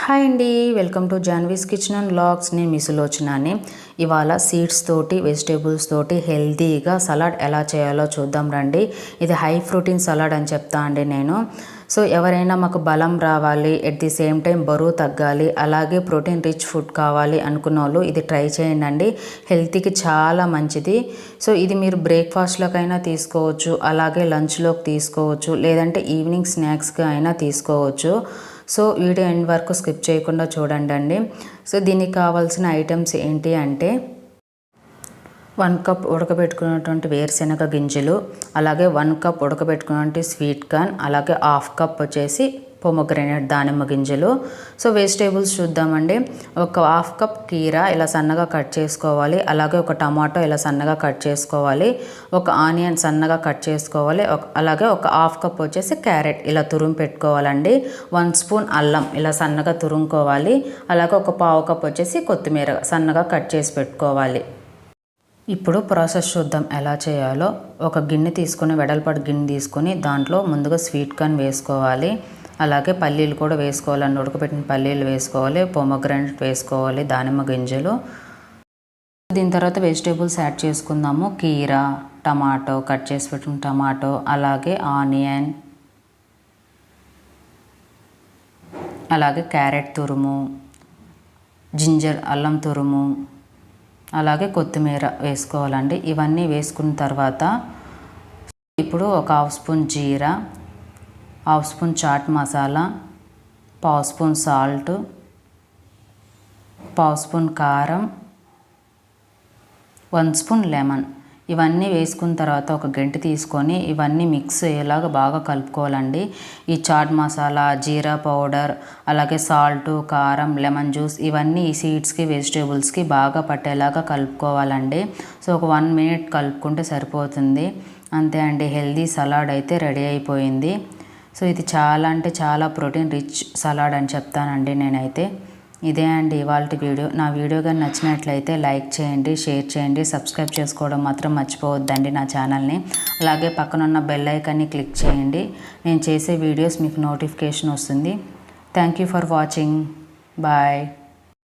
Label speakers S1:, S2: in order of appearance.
S1: Hi అండి, welcome to Janvi's kitchen and vlogs. నేను మీ సులోచనని. ఇవాళ సీడ్స్ తోటి వెజిటేబుల్స్ తోటి హెల్తీగా సలాడ్ ఎలా చేయాలో చూద్దాం రండి. ఇది హై ప్రోటీన్ సలాడ్ అని చెప్తా అండి నేను. సో ఎవరైనా మాకు బలం రావాలి, ఎట్ ది సేమ్ టైం బరువు తగ్గాలి, అలాగే ప్రోటీన్ రిచ్ ఫుడ్ కావాలి అనుకున్న వాళ్ళు ఇది ట్రై చేయండి. హెల్తీకి చాలా మంచిది. సో ఇది మీరు బ్రేక్ఫాస్ట్లోకైనా తీసుకోవచ్చు, అలాగే లంచ్లోకి తీసుకోవచ్చు, లేదంటే ఈవినింగ్ స్నాక్స్గా అయినా తీసుకోవచ్చు. సో వీడియో ఎండ్ వరకు స్కిప్ చేయకుండా చూడండి. సో దీనికి కావాల్సిన ఐటమ్స్ ఏంటి అంటే 1 కప్ ఉడకబెట్టుకున్నటువంటి వేరుశెనగ గింజలు, అలాగే 1 కప్ ఉడకబెట్టుకున్నటువంటి స్వీట్ కార్న్, అలాగే 1/2 కప్ వచ్చేసి పొమోగ్రానేట్ దానిమ్మ గింజలు. సో వెజిటేబుల్స్ చూద్దామండి. ఒక 1/2 కప్ కీరా ఇలా సన్నగా కట్ చేసుకోవాలి, అలాగే ఒక టమాటో ఇలా సన్నగా కట్ చేసుకోవాలి, ఒక ఆనియన్ సన్నగా కట్ చేసుకోవాలి, అలాగే ఒక 1/2 కప్ వచ్చేసి క్యారెట్ ఇలా తురుము పెట్టుకోవాలండి. 1 స్పూన్ అల్లం ఇలా సన్నగా తురుముకోవాలి, అలాగే ఒక 1/2 కప్ వచ్చేసి కొత్తిమీర సన్నగా కట్ చేసి పెట్టుకోవాలి. ఇప్పుడు ప్రాసెస్ చూద్దాం ఎలా చేయాలో. ఒక గిన్నె తీసుకొని, వెడల్పాటి గిన్నె తీసుకొని దాంట్లో ముందుగా స్వీట్ కార్న్ వేసుకోవాలి, అలాగే పల్లీలు కూడా వేసుకోవాలండి. ఉడకబెట్టిన పల్లీలు వేసుకోవాలి, పొమోగ్రానేట్ వేసుకోవాలి, దానిమ్మ గింజలు. దీని తర్వాత వెజిటేబుల్స్ యాడ్ చేసుకుందాము. కీరా, టమాటో కట్ చేసి పెట్టిన టమాటో, అలాగే ఆనియన్, అలాగే క్యారెట్ తురుము, జింజర్ అల్లం తురుము, అలాగే కొత్తిమీర వేసుకోవాలండి. ఇవన్నీ వేసుకున్న తర్వాత ఇప్పుడు ఒక 1/2 స్పూన్ జీరా, 1/2 spoon chaat masala, 1/2 spoon salt, 1/2 spoon కారం, 1 స్పూన్ లెమన్. ఇవన్నీ వేసుకున్న తర్వాత ఒక గంటె తీసుకొని ఇవన్నీ మిక్స్ అయ్యేలాగా బాగా కలుపుకోవాలండి. ఈ చాట్ మసాలా, జీరా పౌడర్, అలాగే సాల్ట్, కారం, లెమన్ జ్యూస్ ఇవన్నీ ఈ సీడ్స్కి వెజిటేబుల్స్కి బాగా పట్టేలాగా కలుపుకోవాలండి. సో ఒక 1 మినిట్ కలుపుకుంటే సరిపోతుంది. అంతే అండి, హెల్దీ సలాడ్ అయితే రెడీ అయిపోయింది. సో ఇది చాలా అంటే చాలా ప్రోటీన్ రిచ్ సలాడ్ అని చెప్తానండి నేనైతే. ఇదే అండి ఇవాల్టి వీడియో. నా వీడియో కానీ నచ్చినట్లయితే లైక్ చేయండి, షేర్ చేయండి, సబ్స్క్రైబ్ చేసుకోవడం మాత్రం మర్చిపోవద్దండి నా ఛానల్ని. అలాగే పక్కనున్న బెల్ ఐకాన్ని క్లిక్ చేయండి. నేను చేసే వీడియోస్ మీకు నోటిఫికేషన్ వస్తుంది. Thank you for watching. Bye.